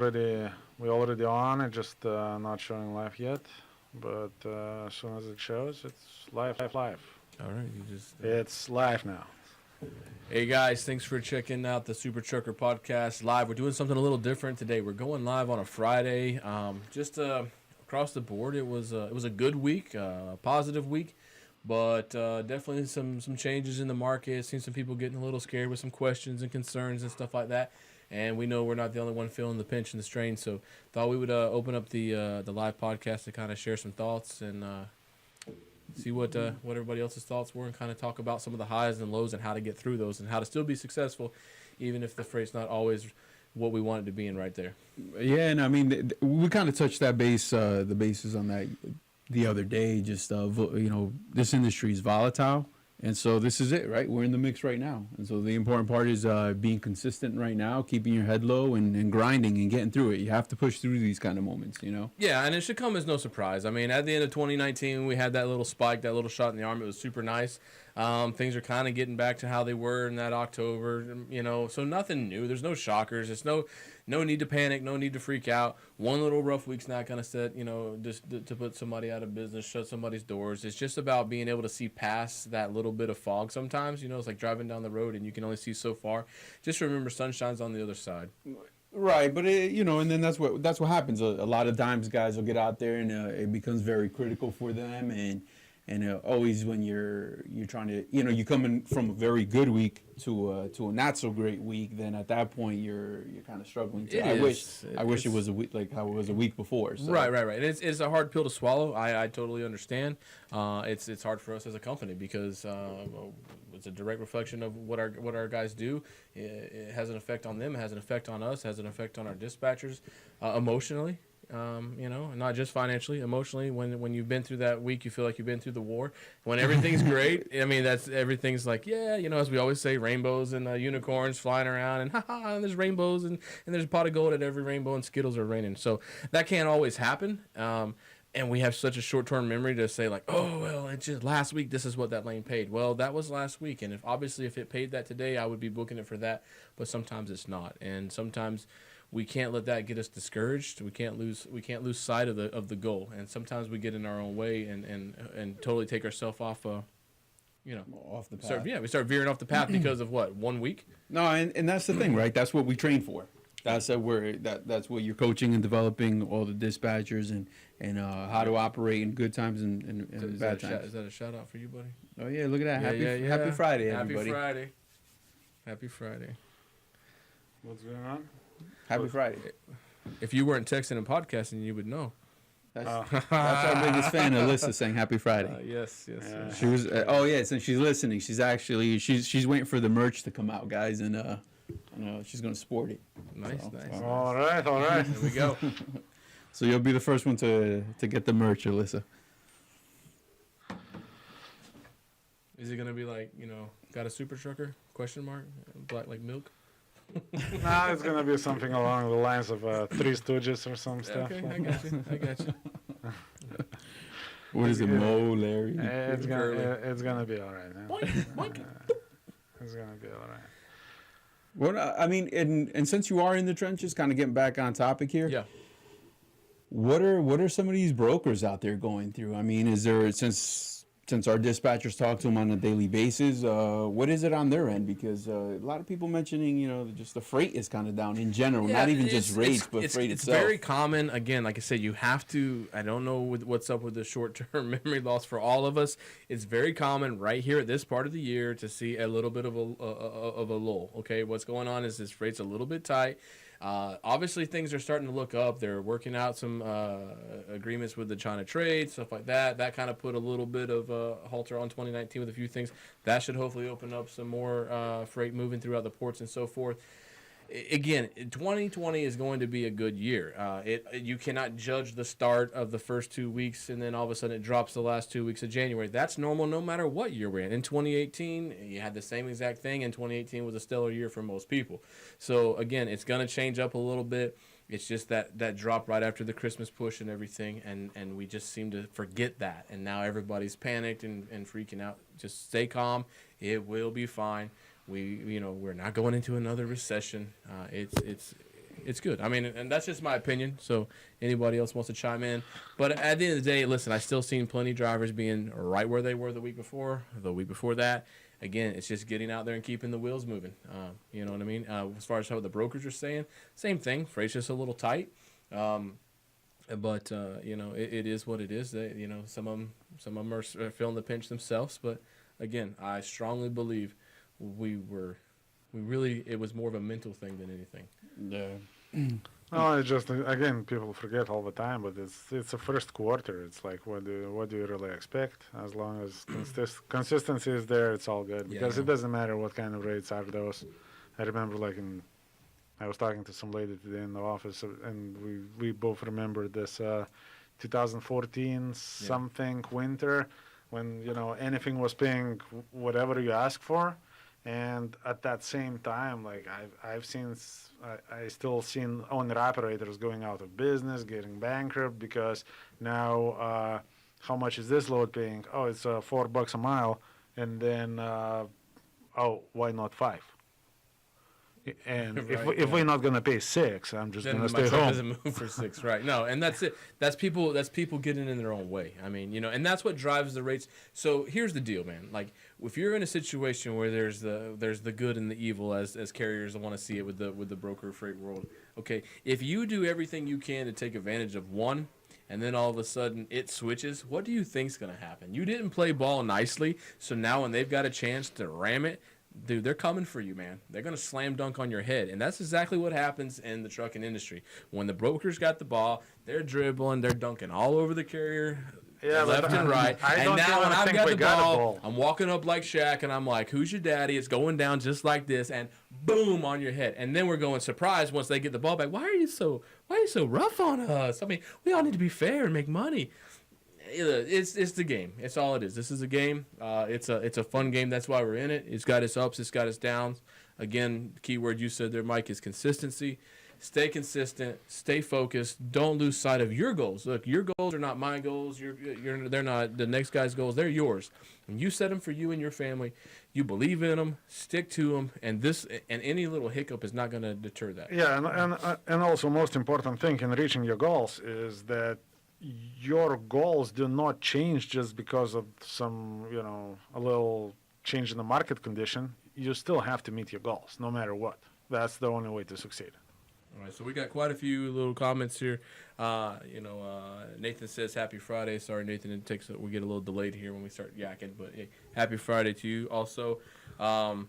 we're already on it, just not showing live yet. But as soon as it shows, it's live. All right, you just. It's live now. Hey guys, thanks for checking out the Super Trucker Podcast live. We're doing something a little different today. We're going live on a Friday. Just across the board, it was a good week, a positive week, but definitely some changes in the market. Seen some people getting a little scared with some questions and concerns and stuff like that. And we know we're not the only one feeling the pinch and the strain, so thought we would open up the live podcast to kind of share some thoughts and see what everybody else's thoughts were and kind of talk about some of the highs and lows and how to get through those and how to still be successful, even if the freight's not always what we want it to be in right there. Yeah, and I mean, we kind of touched the bases on that the other day. Just this industry is volatile. And so this is it, right? We're in the mix right now. And so the important part is being consistent right now, keeping your head low and grinding and getting through it. You have to push through these kind of moments, you know? Yeah, and it should come as no surprise. I mean, at the end of 2019, we had that little spike, that little shot in the arm. It was super nice. Things are kind of getting back to how they were in that October, so nothing new. There's no shockers. There's no need to panic, no need to freak out. One little rough week's not going to set, just to put somebody out of business, shut somebody's doors. It's just about being able to see past that little bit of fog sometimes. It's like driving down the road and you can only see so far. Just remember, sunshine's on the other side. Right, but and then that's what happens. A lot of times guys will get out there and it becomes very critical for them and always when you're trying to you come in from a very good week to a not so great week, then at that point you're kind of struggling. I wish it was a week like how it was a week before. So. Right. And it's a hard pill to swallow. I totally understand. It's hard for us as a company because it's a direct reflection of what our guys do. It has an effect on them. It has an effect on us. It has an effect on our dispatchers emotionally. Not just financially, emotionally. When you've been through that week, you feel like you've been through the war. When everything's great, I mean, everything's like, as we always say, rainbows and unicorns flying around and and there's rainbows and there's a pot of gold at every rainbow and Skittles are raining. So that can't always happen. And we have such a short-term memory to say like, oh, well, it's just last week. This is what that lane paid. Well, that was last week. And if it paid that today, I would be booking it for that. But sometimes it's not. And sometimes we can't let that get us discouraged. We can't lose sight of the goal. And sometimes we get in our own way and totally take ourselves off off the path. We start veering off the path because of what, 1 week? No, and that's the thing, right? That's what we train for. That's what you're coaching and developing all the dispatchers and how to operate in good times and bad times. Is that a shout out for you, buddy? Oh yeah, look at that! Yeah. Happy Friday, everybody! Happy Friday. What's going on? Happy Friday. If you weren't texting and podcasting, you would know. That's our biggest fan, Alyssa, saying Happy Friday. Yes. She was. Since she's listening, she's waiting for the merch to come out, guys, and she's gonna sport it. Nice. All right. There we go. So you'll be the first one to get the merch, Alyssa. Is it gonna be like got a super trucker ? Black like milk. Nah, it's gonna be something along the lines of Three Stooges or some stuff. Okay, I got you. What is it, Mo, Larry? It's gonna be all right, man. It's gonna be all right. Well, I mean, and since you are in the trenches, kind of getting back on topic here. Yeah. What are some of these brokers out there going through? I mean, is there since our dispatchers talk to them on a daily basis, what is it on their end? Because a lot of people mentioning, just the freight is kind of down in general, not even just rates, but freight itself. It's very common. Again, like I said, you have to. I don't know what's up with the short-term memory loss for all of us. It's very common right here at this part of the year to see a little bit of a lull. Okay, what's going on is this freight's a little bit tight. Obviously, things are starting to look up. They're working out some agreements with the China trade, stuff like that. That kind of put a little bit of a halter on 2019 with a few things. That should hopefully open up some more freight moving throughout the ports and so forth. Again, 2020 is going to be a good year. You cannot judge the start of the first 2 weeks and then all of a sudden it drops the last 2 weeks of January. That's normal no matter what year we're in. In 2018, you had the same exact thing, and 2018 was a stellar year for most people. So, again, it's going to change up a little bit. It's just that drop right after the Christmas push and everything, and we just seem to forget that. And now everybody's panicked and freaking out. Just stay calm. It will be fine. We're not going into another recession. It's It's good. I mean, and that's just my opinion. So anybody else wants to chime in. But at the end of the day, listen, I still seen plenty of drivers being right where they were the week before that. Again, it's just getting out there and keeping the wheels moving. You know what I mean? As far as how the brokers are saying, same thing. Freight's just a little tight. But you know, it is what it is. They, you know, some of them are feeling the pinch themselves. But again, I strongly believe it was more of a mental thing than anything. Yeah. No, it's just again people forget all the time, but it's a first quarter. It's like what do you really expect? As long as consistency is there, it's all good because it doesn't matter what kind of rates are those. I remember I was talking to some lady today in the office, and we both remember this 2014 something winter when anything was paying whatever you ask for. And at that same time, like I still seen owner operators going out of business, getting bankrupt because now how much is this load paying? Oh, it's $4 a mile, and then why not 5? And if we're not gonna pay 6, I'm just gonna stay home. Doesn't move for 6, right? No, and that's it. That's people getting in their own way. I mean, and that's what drives the rates. So here's the deal, man. Like if you're in a situation where there's the good and the evil, as carriers want to see it with the broker freight world. Okay, if you do everything you can to take advantage of one, and then all of a sudden it switches, what do you think's gonna happen? You didn't play ball nicely, so now when they've got a chance to ram it. Dude, they're coming for you, man. They're going to slam dunk on your head. And that's exactly what happens in the trucking industry. When the brokers got the ball, they're dribbling, they're dunking all over the carrier, left and right. And now when I've got the ball, I'm walking up like Shaq, and I'm like, who's your daddy? It's going down just like this, and boom, on your head. And then we're going surprised once they get the ball back. Why are you so rough on us? I mean, we all need to be fair and make money. It's the game. It's all it is. This is a game. It's a fun game. That's why we're in it. It's got its ups. It's got its downs. Again, the key word you said there, Mike, is consistency. Stay consistent. Stay focused. Don't lose sight of your goals. Look, your goals are not my goals. They're not the next guy's goals. They're yours. And you set them for you and your family. You believe in them. Stick to them. And any little hiccup is not going to deter that. Yeah, and also most important thing in reaching your goals is that your goals do not change just because of some, a little change in the market condition. You still have to meet your goals, no matter what. That's the only way to succeed. All right, so we got quite a few little comments here. Nathan says, happy Friday. Sorry, Nathan, we get a little delayed here when we start yakking, but hey, happy Friday to you also. Alyssa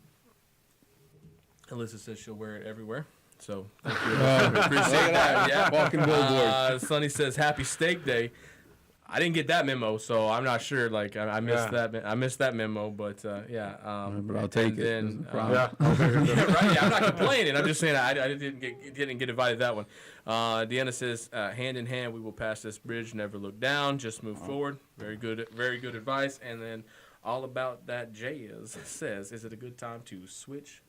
says she'll wear it everywhere. So thank you. Appreciate that. Yeah, walking billboard. Sonny says happy steak day. I didn't get that memo, so I'm not sure. Like I missed that. I missed that memo, but yeah. But I'll take it. Then, I'll take it. Yeah, right. Yeah, I'm not complaining. I'm just saying I didn't get invited to that one. Deanna says hand in hand we will pass this bridge. Never look down. Just move forward. Very good advice. And then all about that Jay says, is it a good time to switch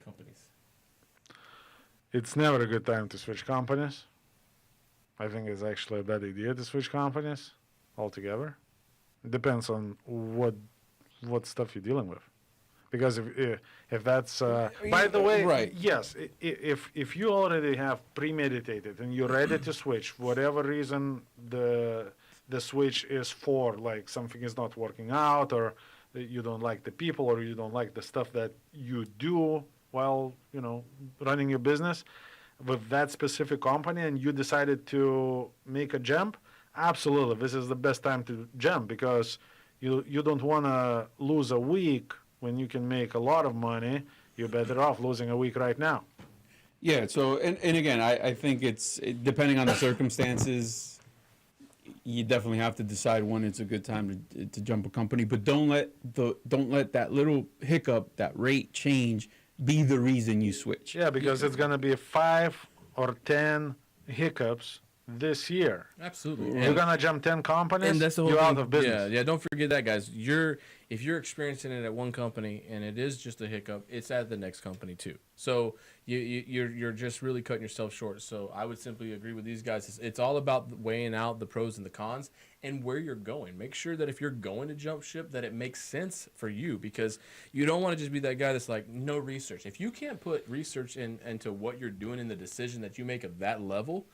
companies? It's never a good time to switch companies. I think it's actually a bad idea to switch companies altogether. It depends on what stuff you're dealing with. Because if that's by the way, right. Yes, if you already have premeditated and you're ready to switch, whatever reason the switch is for, like something is not working out, or you don't like the people, or you don't like the stuff that you do while running your business with that specific company, and you decided to make a jump, absolutely, this is the best time to jump, because you don't want to lose a week when you can make a lot of money. You're better off losing a week right now. Yeah. So and again, I think it's depending on the circumstances. You definitely have to decide when it's a good time to jump a company, but don't let that little hiccup, that rate change, be the reason you switch. Yeah, because it's going to be 5 or 10 hiccups this year. Absolutely. You're going to jump 10 companies, and that's the whole you're thing. out of business. Yeah, don't forget that, guys. if you're experiencing it at one company and it is just a hiccup, it's at the next company too. So you're just really cutting yourself short. So I would simply agree with these guys. It's all about weighing out the pros and the cons and where you're going. Make sure that if you're going to jump ship, that it makes sense for you, because you don't want to just be that guy that's like, no research. If you can't put research into what you're doing in the decision that you make of that level,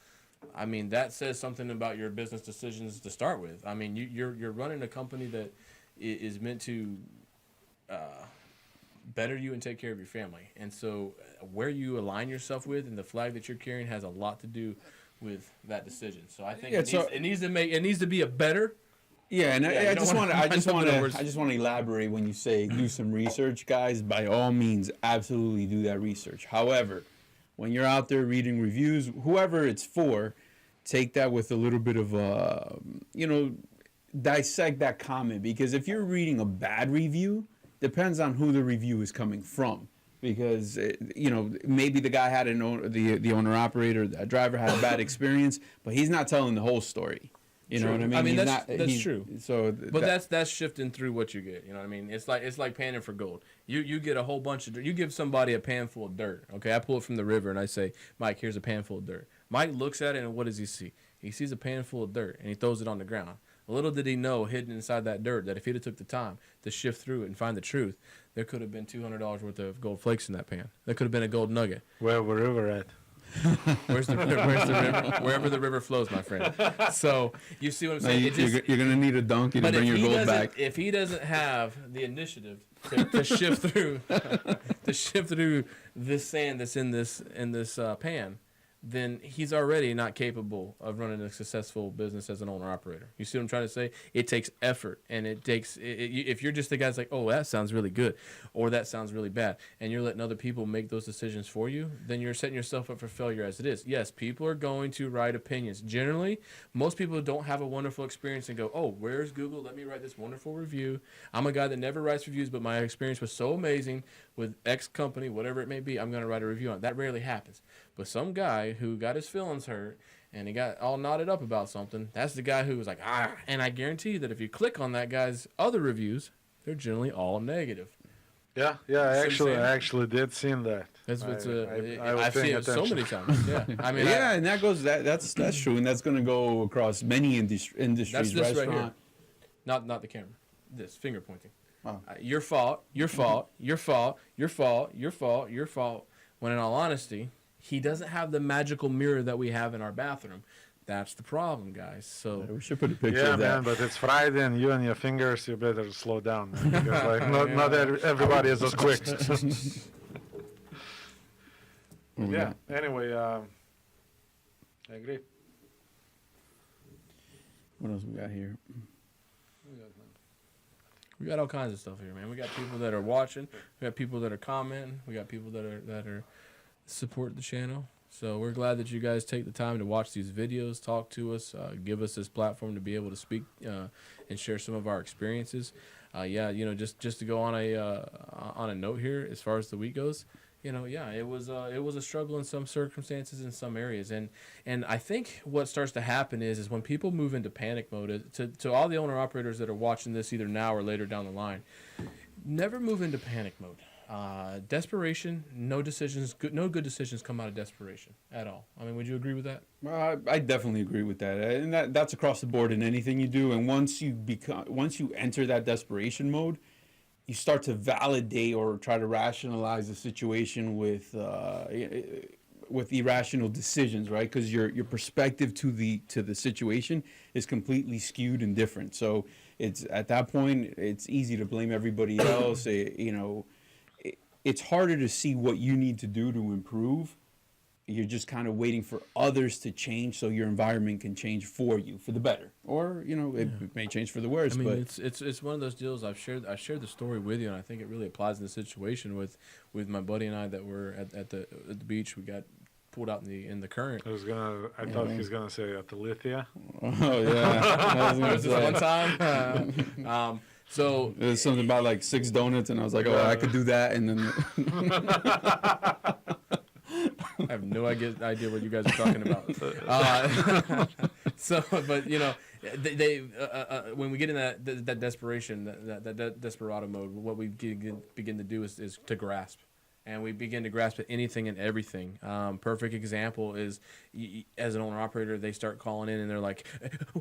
I mean, that says something about your business decisions to start with. I mean, you're running a company that is meant to better you and take care of your family. And so where you align yourself with and the flag that you're carrying has a lot to do with that decision. So I think it needs to be a better. Yeah, and I just want to elaborate when you say do some research, guys. By all means, absolutely do that research. However, when you're out there reading reviews, whoever it's for, take that with a little bit of dissect that comment, because if you're reading a bad review, depends on who the review is coming from. Because maybe the guy had the owner operator, the driver had a bad experience, but he's not telling the whole story. You know what I mean? I mean, that's true. So, that's shifting through what you get. You know what I mean? It's like panning for gold. You get a whole bunch of dirt. You give somebody a pan full of dirt. Okay, I pull it from the river and I say, Mike, here's a pan full of dirt. Mike looks at it and what does he see? He sees a pan full of dirt and he throws it on the ground. Little did he know, hidden inside that dirt, that if he'd have took the time to shift through it and find the truth, there could have been $200 worth of gold flakes in that pan. There could have been a gold nugget. Where the river at? Where's the river? Wherever the river flows, my friend. So you see what I'm saying? You're gonna need a donkey to bring your gold back. If he doesn't have the initiative to shift through, this sand that's in this pan, then he's already not capable of running a successful business as an owner-operator. You see what I'm trying to say? It takes effort, and it takes if you're just the guy that's like, oh, that sounds really good, or that sounds really bad, and you're letting other people make those decisions for you, then you're setting yourself up for failure as it is. Yes, people are going to write opinions. Generally, most people don't have a wonderful experience and go, oh, where's Google? Let me write this wonderful review. I'm a guy that never writes reviews, but my experience was so amazing with X company, whatever it may be, I'm going to write a review on it. That rarely happens. But some guy who got his feelings hurt and he got all knotted up about something, that's the guy who was like, and I guarantee you that if you click on that guy's other reviews, they're generally all negative. Yeah, I actually did see that. I've seen it so many times. Yeah, I mean, and that's true, and that's going to go across many industries. That's this right here. Not the camera. This finger pointing. Oh. Your fault. Your fault. Your fault. Your fault. Your fault. Your fault. When in all honesty, he doesn't have the magical mirror that we have in our bathroom. That's the problem, guys. So we should put a picture of that. Yeah, man, but it's Friday and you and your fingers, you better slow down, man, because not everybody is as quick. Yeah. Anyway, I agree. What else we got here? We got all kinds of stuff here, man. We got people that are watching. We got people that are commenting. We got people that are support the channel. So we're glad that you guys take the time to watch these videos, talk to us, give us this platform to be able to speak and share some of our experiences. Just to go on a note here, as far as the week goes, it was a struggle in some circumstances in some areas, and I think what starts to happen is when people move into panic mode. To all the owner operators that are watching this either now or later down the line, never move into panic mode. Desperation, no good decisions come out of desperation at all. I mean, would you agree with that? I definitely agree with that, and that's across the board in anything you do. And once you enter that desperation mode, you start to validate or try to rationalize the situation with irrational decisions, right? Because your perspective to the situation is completely skewed and different. So it's at that point it's easy to blame everybody else. It's harder to see what you need to do to improve. You're just kind of waiting for others to change so your environment can change for you for the better, or it may change for the worse. I mean, but it's one of those deals. I shared the story with you, and I think it really applies in the situation with my buddy and I that were at the beach. We got pulled out in the current. I thought he was gonna say at the Lithia. Oh yeah, was this one time? So it was something about like 6 donuts, and I was like, I could do that, and then I have no idea what you guys are talking about. But They when we get in that desperation, that desperado mode, what we begin to do is to grasp. And we begin to grasp at anything and everything. Perfect example is, as an owner operator, they start calling in and they're like,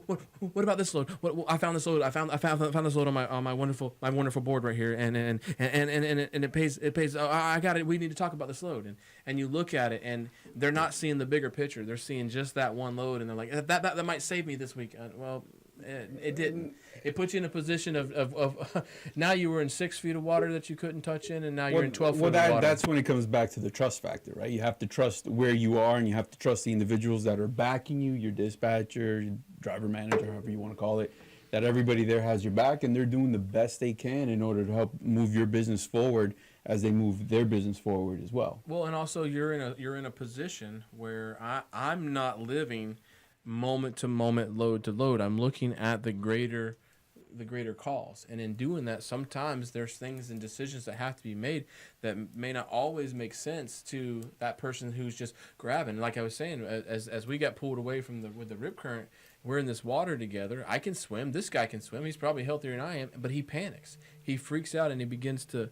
"What about this load? I found this load. I found this load on my wonderful board right here, and it pays. Oh, I got it. We need to talk about this load." And you look at it, and they're not seeing the bigger picture. They're seeing just that one load, and they're like, "That might save me this week." Well, it didn't. It puts you in a position of now you were in 6 feet of water that you couldn't touch in, and now you're in 12 feet of water. That's when it comes back to the trust factor, right? You have to trust where you are, and you have to trust the individuals that are backing you, your dispatcher, your driver manager, however you want to call it, that everybody there has your back, and they're doing the best they can in order to help move your business forward as they move their business forward as well. Well, and also you're in a position where I'm not living moment to moment, load to load. I'm looking at the greater calls, and in doing that, sometimes there's things and decisions that have to be made that may not always make sense to that person who's just grabbing. Like I was saying, as we got pulled away with the rip current, we're in this water together. I can swim. This guy can swim. He's probably healthier than I am, but he panics. He freaks out, and he begins to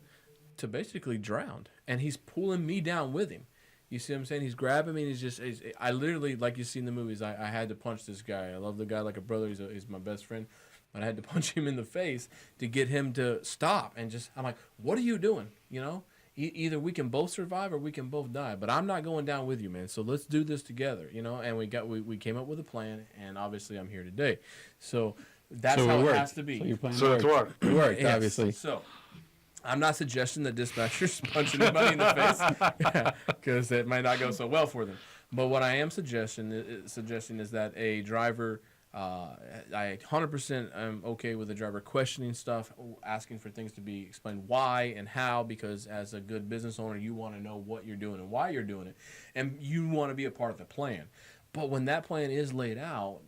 basically drown, and he's pulling me down with him. You see what I'm saying? He's grabbing me, and I literally, like you see in the movies, I had to punch this guy. I love the guy like a brother. He's my best friend. But I had to punch him in the face to get him to stop. And I'm like, what are you doing? You know, either we can both survive or we can both die. But I'm not going down with you, man. So let's do this together, you know. And we came up with a plan, and obviously I'm here today. So that's how it has to be. So your plan worked. It worked, Yes. obviously. So I'm not suggesting that dispatchers punch anybody in the face because it might not go so well for them. But what I am suggesting is that a driver, I 100% am okay with the driver questioning stuff, asking for things to be explained why and how, because as a good business owner, you want to know what you're doing and why you're doing it, and you want to be a part of the plan. But when that plan is laid out,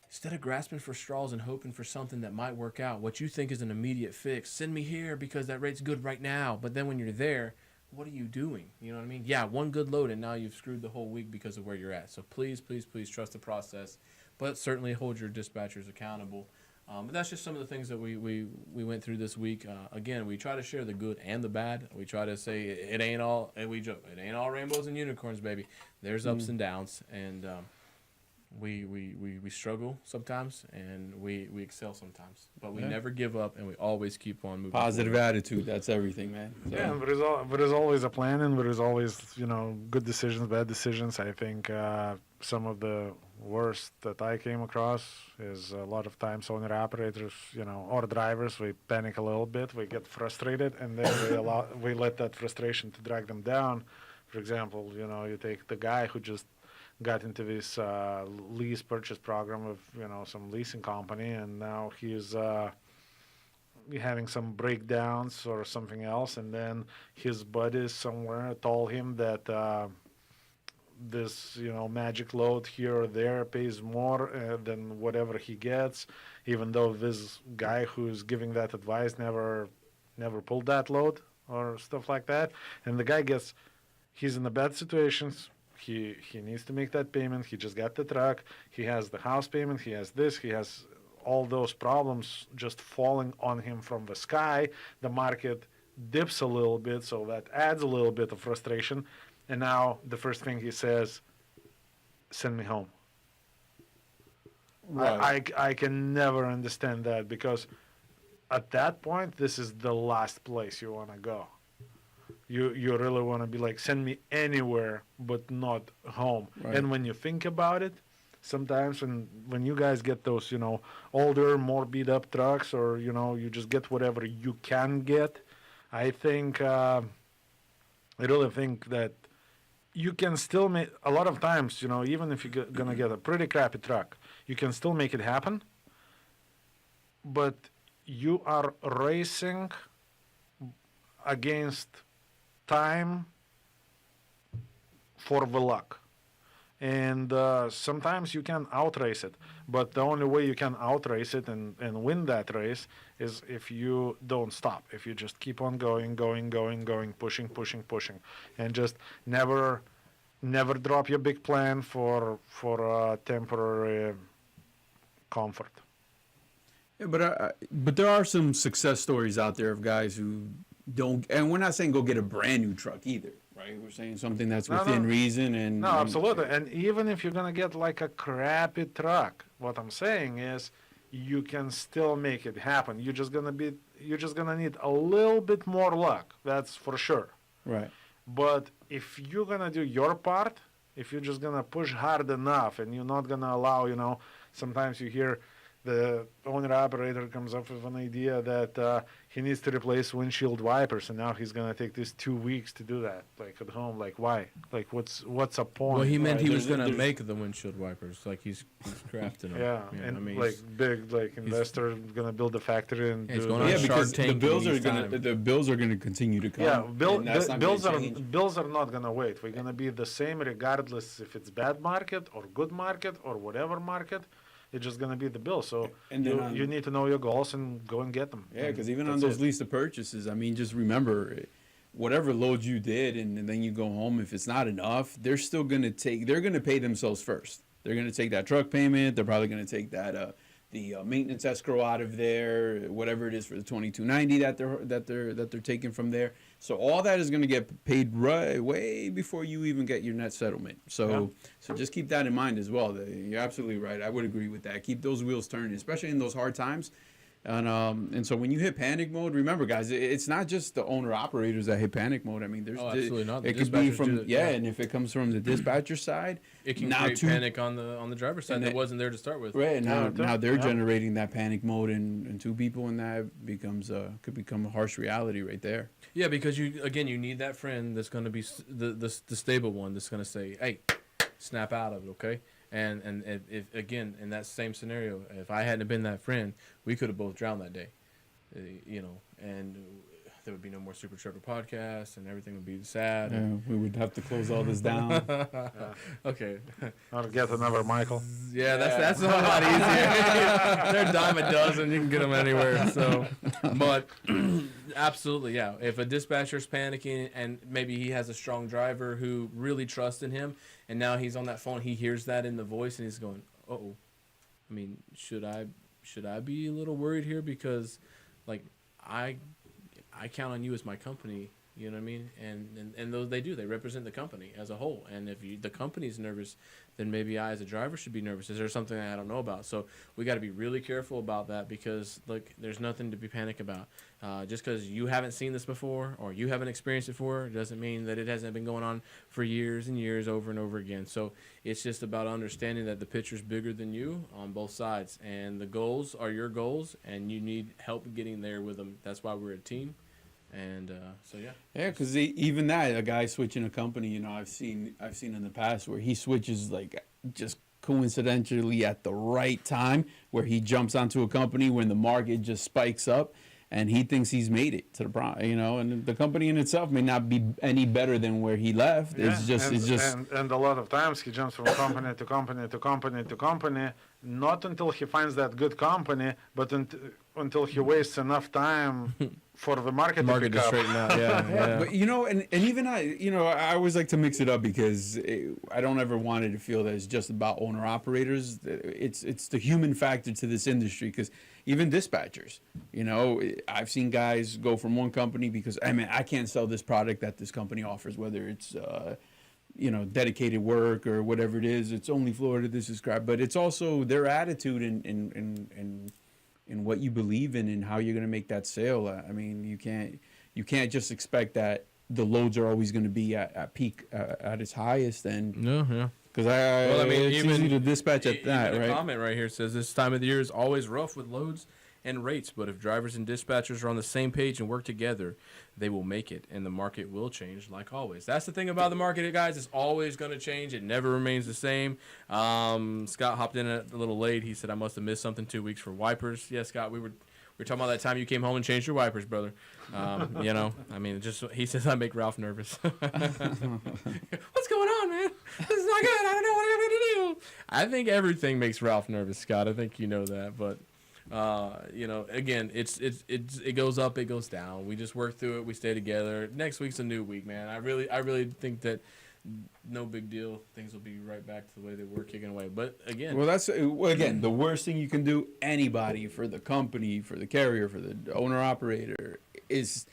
instead of grasping for straws and hoping for something that might work out, what you think is an immediate fix, send me here because that rate's good right now. But then when you're there, what are you doing? You know what I mean? Yeah, one good load, and now you've screwed the whole week because of where you're at. So please, please, please trust the process, but certainly hold your dispatchers accountable. But that's just some of the things that we went through this week. Again, we try to share the good and the bad. We try to say it ain't all, and we joke, it ain't all rainbows and unicorns, baby. There's ups and downs, and we struggle sometimes, and we excel sometimes, but we never give up, and we always keep on moving. Positive forward. attitude, that's everything, man. So. Yeah, there is always a plan, and there is always, good decisions, bad decisions. I think some of the worst that I came across is a lot of times owner operators, or drivers, we panic a little bit, we get frustrated, and then we let that frustration to drag them down. For example, you take the guy who just got into this lease purchase program of some leasing company, and now he's having some breakdowns or something else, and then his buddies somewhere told him that this magic load here or there pays more than whatever he gets, even though this guy who's giving that advice never pulled that load or stuff like that. And the guy he's in a bad situation. He needs to make that payment. He just got the truck. He has the house payment. He has this. He has all those problems just falling on him from the sky. The market dips a little bit, so that adds a little bit of frustration. And now the first thing he says, send me home. Right. I can never understand that, because at that point, this is the last place you want to go. You really want to be like, send me anywhere but not home. Right. And when you think about it, sometimes when you guys get those, older, more beat up trucks, or, you just get whatever you can get, I think, I really think that you can still make, a lot of times, even if you're going to get a pretty crappy truck, you can still make it happen. But you are racing against time for the luck. And sometimes you can outrace it, but the only way you can outrace it and win that race is if you don't stop, if you just keep on going, pushing, and just never drop your big plan for a temporary comfort. Yeah, but there are some success stories out there of guys who don't, and we're not saying go get a brand new truck either, right? We're saying something that's within reason and no, absolutely. And even if you're gonna get like a crappy truck, what I'm saying is you can still make it happen. You're just gonna need a little bit more luck. That's for sure. right. But if you're gonna do your part, if you're just gonna push hard enough, and you're not gonna allow, sometimes you hear the owner operator comes up with an idea that he needs to replace windshield wipers, and now he's gonna take this 2 weeks to do that, like at home. Like why? Like what's a point? Well, he meant Right, he was there's- gonna there's- make the windshield wipers, like he's crafting them. Yeah, I mean, like big investor gonna build a factory and He's do going that. on Yeah, Shark because the Tank bills in are these gonna time. the bills are gonna continue to come. Yeah, and that's not bills gonna are change. bills are not gonna wait. We're gonna be the same regardless if it's bad market or good market or whatever market. It's just gonna be the bill. So And then you need to know your goals and go and get them. Yeah, because even on That's those it. lease to purchases, I mean, just remember, whatever load you did, and then you go home. If it's not enough, they're still gonna they're gonna pay themselves first. They're gonna take that truck payment. They're probably gonna take that the maintenance escrow out of there, whatever it is for the 2290 that they're taking from there. So all that is gonna get paid right way before you even get your net settlement. So just keep that in mind as well. You're absolutely right. I would agree with that. Keep those wheels turning, especially in those hard times. And so when you hit panic mode, remember, guys, it's not just the owner operators that hit panic mode. I mean, there's absolutely not. The It could be dispatchers from do it, and if it comes from the dispatcher side, it can now create two- panic on the driver's side and that it- wasn't there to start with. right now they're Yeah. generating that panic mode, and two people, and that becomes could become a harsh reality right there. Yeah, because you need that friend that's going to be the stable one that's going to say, "Hey, snap out of it, okay?" And if again in that same scenario, if I hadn't been that friend, we could have both drowned that day, and there would be no more Super Trucker podcast, and everything would be sad. Yeah, we would have to close all this down. Okay. Or get another Michael. Yeah, that's a lot easier. They're a dime a dozen. You can get them anywhere. So, but absolutely, yeah. If a dispatcher's panicking and maybe he has a strong driver who really trusts in him, and now he's on that phone, he hears that in the voice, and he's going, "Uh-oh. I mean, should I be a little worried here because, like, I count on you as my company." You know what I mean? And those they do. They represent the company as a whole. And if the company's nervous, then maybe I as a driver should be nervous. Is there something I don't know about? So we got to be really careful about that because, look, there's nothing to be panicked about. Just because you haven't seen this before or you haven't experienced it before doesn't mean that it hasn't been going on for years and years over and over again. So it's just about understanding that the picture's bigger than you on both sides. And the goals are your goals, and you need help getting there with them. That's why we're a team. And so Yeah, because even that, a guy switching a company, I've seen in the past where he switches like just coincidentally at the right time, where he jumps onto a company when the market just spikes up, and he thinks he's made it to the and the company in itself may not be any better than where he left. Yeah, It's just and a lot of times he jumps from company to company to company to company, not until he finds that good company, but until he wastes enough time for the market to pick to up. straighten out. Yeah. But and even I always like to mix it up because I don't ever want it to feel that it's just about owner operators. It's the human factor to this industry, because even dispatchers, I've seen guys go from one company because I can't sell this product that this company offers, whether it's dedicated work or whatever it is. It's only Florida, this is crap. But it's also their attitude in what you believe in and how you're going to make that sale. I mean, you can't just expect that the loads are always going to be at peak, at its highest. And Yeah. because it's easy to dispatch at that, The right? comment right here says this time of the year is always rough with loads and rates, but if drivers and dispatchers are on the same page and work together, they will make it, and the market will change like always. That's the thing about the market, guys. It's always going to change. It never remains the same. Scott hopped in a little late. He said, I must have missed something 2 weeks for wipers. Yeah, Scott, we were talking about that time you came home and changed your wipers, brother. He says I make Ralph nervous. What's going on, man? This is not good. I don't know what I'm going to do. I think everything makes Ralph nervous, Scott. I think you know that, but again, it goes up, it goes down. We just work through it. We stay together. Next week's a new week, man. I really think that no big deal. Things will be right back to the way they were, kicking away. But again, Well, that's again the worst thing you can do. Anybody, for the company, for the carrier, for the owner operator, is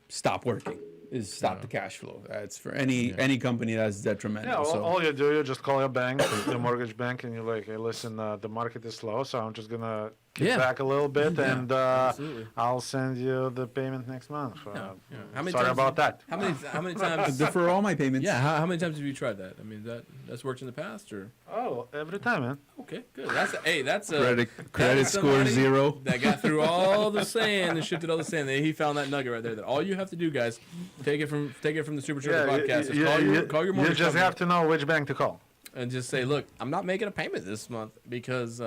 stop working. Is stop the cash flow. That's for any company that's detrimental. Yeah, So all you do, you just call your bank, the mortgage bank, and you're like, hey, listen, the market is slow, so I'm just gonna kick back a little bit, and absolutely. I'll send you the payment next month. How many Sorry times, about that. How many times? defer all my payments. Yeah, how many times have you tried that? I mean, that's worked in the past, or Oh, every time, man. okay, good. That's a Credit that's score somebody 0. that got through all the sand and shifted all the sand. He found that nugget right there. That all you have to do, guys, take it from the Super Trucker podcast. Is call your you mortgage just company have to know which bank to call. and just say, look, I'm not making a payment this month because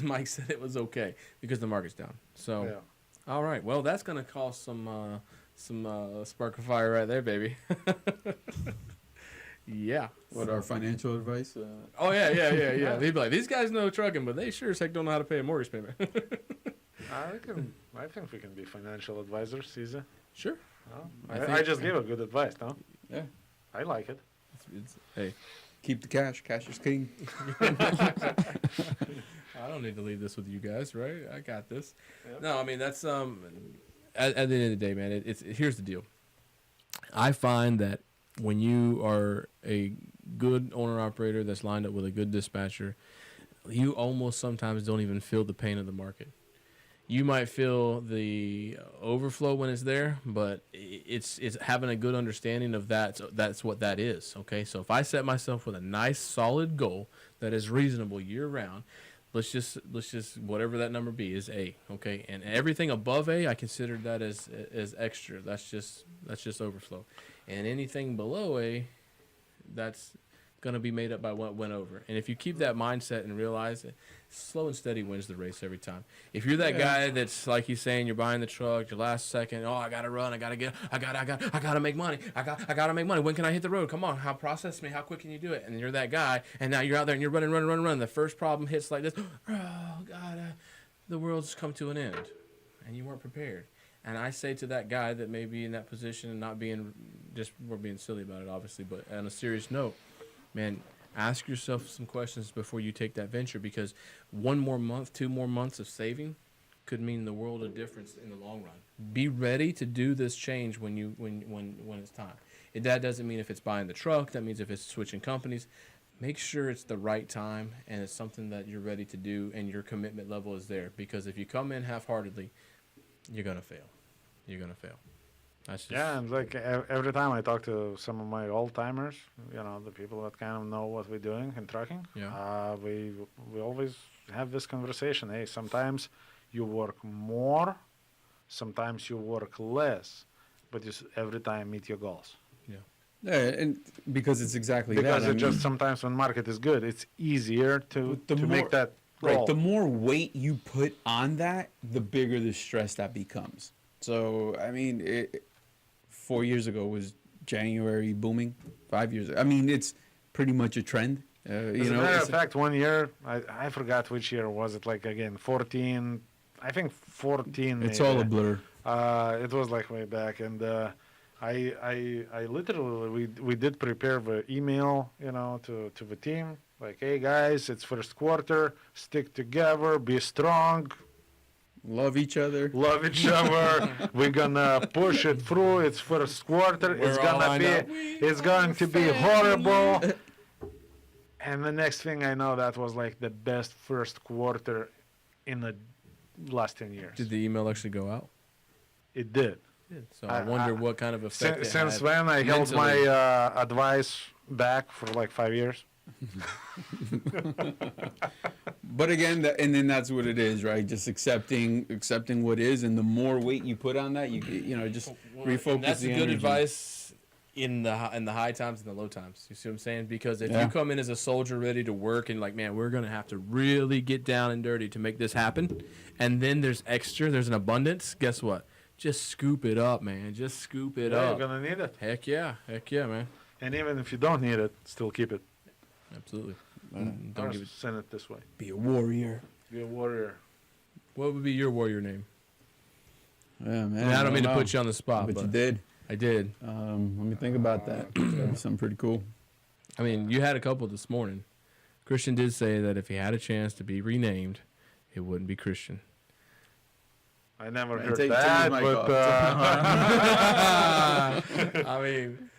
Mike said it was okay because the market's down. So, Yeah. all right, well, that's gonna cost some spark of fire right there, baby. Yeah. What our financial advice? Oh yeah. He'd be like, these guys know trucking, but they sure as heck don't know how to pay a mortgage payment. I think we can be financial advisors, Caesar. Sure. No? I just gave a good advice, no? Yeah. I like it. Hey, Keep the cash. Cash is king. I don't need to leave this with you guys, right? I got this. Yep. No, I mean that's at the end of the day, man. Here's the deal. I find that when you are a good owner operator that's lined up with a good dispatcher, you almost sometimes don't even feel the pain of the market. You might feel the overflow when it's there, but it's having a good understanding of that. So that's what that is. Okay, so if I set myself with a nice solid goal that is reasonable year round, let's just whatever that number be is A. Okay, and everything above A, I consider that as extra. That's just overflow, and anything below A, that's going to be made up by what went over. And if you keep that mindset and realize it, slow and steady wins the race every time. If you're that guy that's like he's saying, you're buying the truck, your last second, I gotta run, I gotta make money, I gotta make money. When can I hit the road? Come on, process me, how quick can you do it? And you're that guy, and now you're out there and you're running. The first problem hits like this. Oh God, the world's come to an end, and you weren't prepared. And I say to that guy that may be in that position and not being we're being silly about it, obviously, but on a serious note, man, ask yourself some questions before you take that venture, because 1 more month, 2 more months of saving could mean the world of difference in the long run. Be ready to do this change when it's time. That doesn't mean if it's buying the truck. That means if it's switching companies. Make sure it's the right time and it's something that you're ready to do and your commitment level is there. Because if you come in half-heartedly, you're gonna fail. That's just, And like every time I talk to some of my old timers, the people that kind of know what we're doing in trucking, we always have this conversation. Hey, sometimes you work more, sometimes you work less, but you every time meet your goals. Yeah, and because it's exactly because that. It's just sometimes when market is good, it's easier to make that goal. Right, the more weight you put on that, the bigger the stress that becomes. So, I mean, 4 years ago was January booming. 5 years ago. I mean, it's pretty much a trend. As a matter of fact, 1 year, I forgot which year was it, like again, 14, I think 14. It's maybe. all a blur. It was like way back, and I literally, we did prepare the email, to the team, like, hey guys, it's first quarter, stick together, be strong. Love each other. We're gonna push it through. It's first quarter. It's going to be horrible. And the next thing I know, that was like the best first quarter in the last 10 years. Did the email actually go out? It did. So I wonder what kind of effect since when I held my advice back for like 5 years. But again, and then that's what it is, right? Just accepting what is, and the more weight you put on that, you just refocus. That's the good energy. advice in the high times and the low times. You see what I'm saying? Because if you come in as a soldier ready to work and like, man, we're gonna have to really get down and dirty to make this happen, and then there's an abundance. Guess what? Just scoop it up, man. Just scoop it up. You're gonna need it. Heck yeah, man. And even if you don't need it, still keep it. Absolutely. Don't give it. Send it this way. Be a warrior. Be a warrior. What would be your warrior name? Yeah, man. I don't mean to put you on the spot, but you did. I did. Let me think about that. That'd be something pretty cool. I mean, you had a couple this morning. Christian did say that if he had a chance to be renamed, it wouldn't be Christian. I never Man, heard take that, the mic but I mean,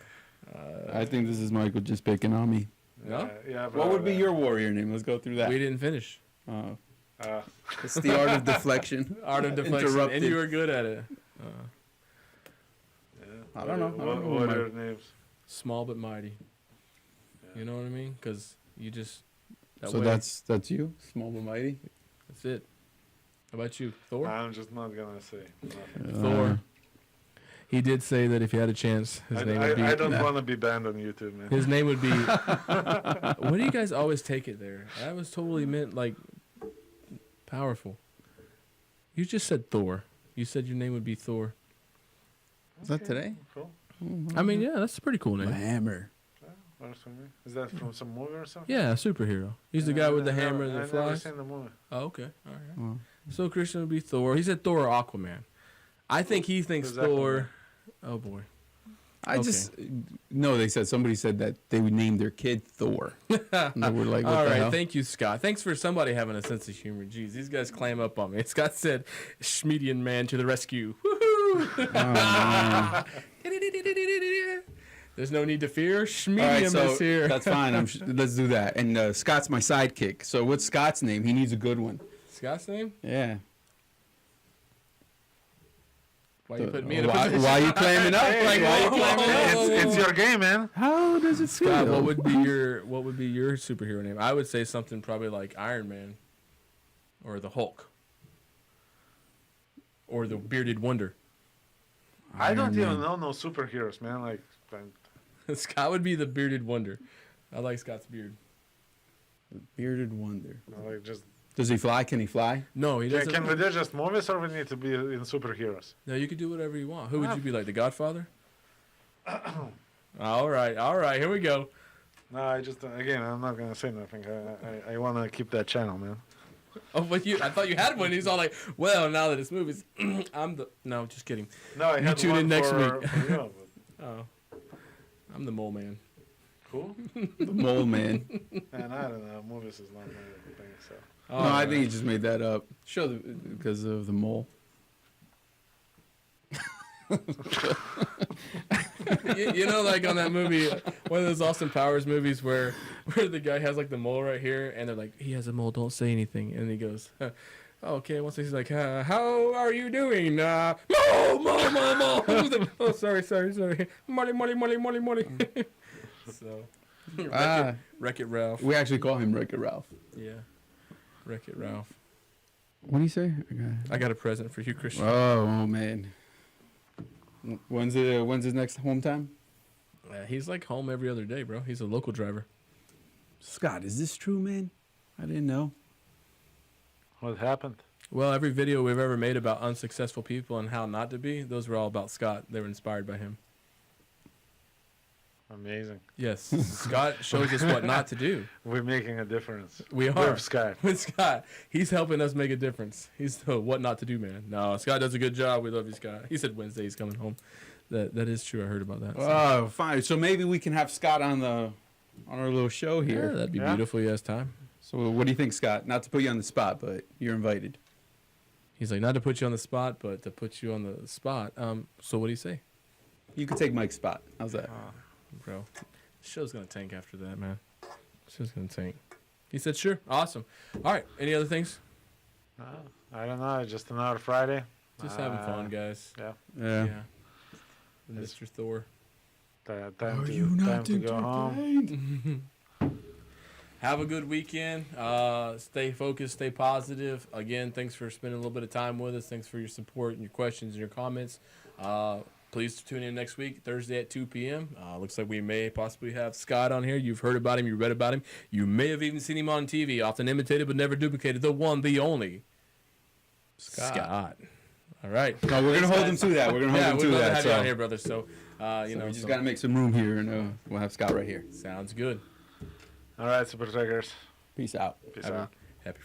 I think this is Michael just picking on me. no, yeah. What would be your warrior name? Let's go through that. we didn't finish. It's the art of deflection. Art of deflection, Interrupted. and you were good at it. I don't know. What are your names? Small but mighty. You know what I mean? Because you just. So that's you, small but mighty. That's it. How about you, Thor? I'm just not gonna say nothing. Thor. He did say that if he had a chance, his name would be. I don't want to be banned on YouTube, man. His name would be. What do you guys always take it there? That was totally meant like powerful. You just said Thor. You said your name would be Thor. Is that today? Cool. I mean, yeah, that's a pretty cool A name. hammer. Is that from some movie or something? Yeah, a superhero. He's the guy with the hammer that I've flies. never seen the movie. Oh, okay. All right. Oh. So Christian would be Thor. He said Thor or Aquaman. I think he thinks Who's Thor. Oh boy. I Okay. just no. They said somebody said that they would name their kid Thor. And they were like, what All the right. hell? Thank you, Scott. Thanks for somebody having a sense of humor. Jeez, these guys clam up on me. Scott said, "Schmedian man to the rescue." Woohoo! Oh, There's no need to fear. all right, Schmedium so is here. that's fine. Let's do that. And Scott's my sidekick. So what's Scott's name? He needs a good one. Scott's name? Yeah. Why you putting me in a why, position? why you clamming up? Like, why you whoa, clamming whoa, up? whoa, It's your game, man. How does it feel? Scott, what would be your superhero name? I would say something probably like Iron Man, or the Hulk, or the Bearded Wonder. I don't Iron even Man. know no superheroes, man. Like, Scott would be the Bearded Wonder. I like Scott's beard. Bearded Wonder. just Does he fly? Can he fly? No, he doesn't. can we do just movies or we need to be in superheroes? No, you could do whatever you want. Who would you be like? The Godfather? All right. Here we go. No, again, I'm not gonna say nothing. I want to keep that channel, man. Oh, but I thought you had one. He's all like, "Well, now that it's movies, No, just kidding. No, I You had tune one in next for, week. for you, but Oh, I'm the mole man." cool. The mole man. And I don't know, movies is not my thing, so. No, I think he just made that up. Because of the mole. you know, like on that movie, one of those Austin Powers movies where the guy has like the mole right here, and they're like, "He has a mole, don't say anything," and he goes, "Oh, okay." Once he's like, "How are you doing?" Mole. Oh, sorry. Molly. So, Wreck-It Ralph. We actually call him Wreck-It Ralph. Yeah, Wreck-It Ralph. What do you say? I got a present for you, Christian. Oh man. When's his next home time? He's like home every other day, bro. He's a local driver. Scott, is this true, man? I didn't know. What happened? Well, every video we've ever made about unsuccessful people and how not to be, those were all about Scott. They were inspired by him. Amazing. Yes, Scott shows us what not to do. We're making a difference. We are. With Scott. With Scott. He's helping us make a difference. He's the what not to do man. No, Scott does a good job. We love you, Scott. He said Wednesday he's coming home. That is true. I heard about that. So. Oh, fine. So maybe we can have Scott on our little show Yeah, here. that'd be Yeah. beautiful. He has time. So what do you think, Scott? Not to put you on the spot, but you're invited. He's like, not to put you on the spot, but to put you on the spot. So what do you say? You could take Mike's spot. How's that? Bro, the show's going to tank after that, man. The show's going to tank. He said, sure. Awesome. All right. Any other things? I don't know. Just another Friday. Just having fun, guys. Yeah. Yeah. Mr. Thor. Time to go home. Have a good weekend. Stay focused. Stay positive. Again, thanks for spending a little bit of time with us. Thanks for your support and your questions and your comments. Please tune in next week, Thursday at 2 p.m. Looks like we may possibly have Scott on here. You've heard about him. You read about him. You may have even seen him on TV. Often imitated but never duplicated. The one, the only. Scott. All right. No, we're gonna hold him to that. We're gonna hold him we'd to love to that. have you So, on here, brother. So, we just gotta make some room here, and we'll have Scott right here. Sounds good. All right, super truckers. Peace out. Peace out. Happy